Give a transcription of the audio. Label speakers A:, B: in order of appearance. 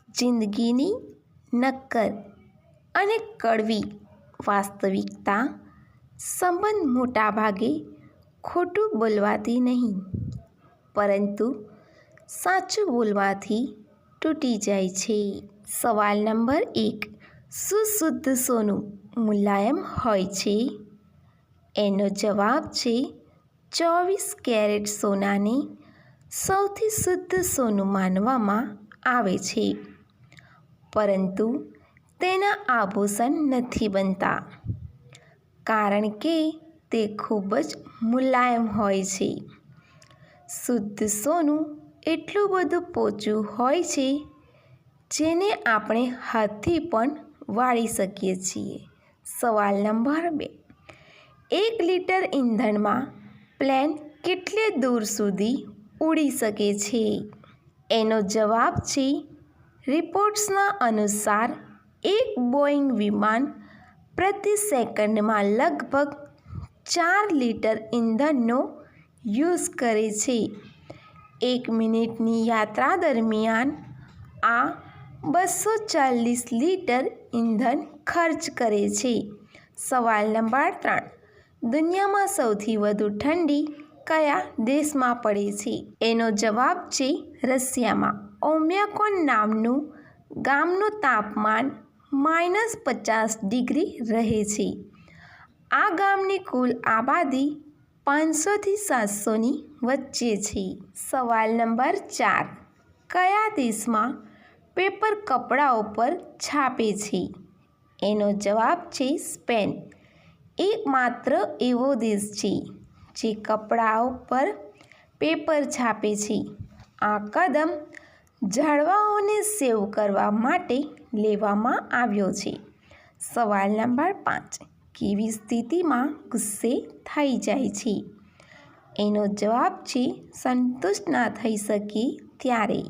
A: જિંદગીની નક્કર અને કડવી વાસ્તવિકતા સંબંધ મોટાભાગે ખોટું બોલવાથી નહીં, પરંતુ સાચું બોલવાથી તૂટી જાય છે. સવાલ નંબર 1. શું શુદ્ધ સોનું મુલાયમ હોય છે? એનો જવાબ છે 24 કેરેટ સોનાને સૌથી શુદ્ધ સોનું માનવામાં આવે છે, પરંતુ તેના આભૂષણ નથી બનતા, કારણ કે તે ખૂબ જ મુલાયમ હોય છે. શુદ્ધ સોનું એટલું બધું પોચું હોય છે જેને આપણે હાથથી પણ વાળી શકીએ છીએ. સવાલ નંબર 2. 1 લિટર ઈંધણમાં પ્લેન કેટલે દૂર સુધી ઉડી શકે છે? એનો જવાબ છે રિપોર્ટ્સના અનુસાર એક બોઈંગ વિમાન પ્રતિ સેકન્ડમાં લગભગ 4 લિટર ઈંધણનો યુઝ કરે છે. 1 મિનિટની યાત્રા દરમિયાન આ 240 લિટર ઈંધણ ખર્ચ કરે છે. સવાલ નંબર 3. દુનિયામાં સૌથી વધુ ઠંડી કયા દેશમાં પડે છે? એનો જવાબ છે રશિયામાં. ઓમ્યાકોન નામનું ગામનું તાપમાન -50 ડિગ્રી રહે છે. આ ગામની કુલ આબાદી 500થી 700ની વચ્ચે છે. સવાલ નંબર 4. કયા દેશમાં પેપર કપડાઓ પર છાપે છે? એનો જવાબ છે સ્પેન. એકમાત્ર એવો દેશ છે જે કપડાઓ પર પેપર છાપે છે. આ કદમ ઝાડવાઓને સેવ કરવા માટે લેવામાં આવ્યો છે. સવાલ નંબર 5. કેવી સ્થિતિમાં ગુસ્સે થઈ જાય છે? એનો જવાબ છે સંતુષ્ટ ના થઈ શકે ત્યારે.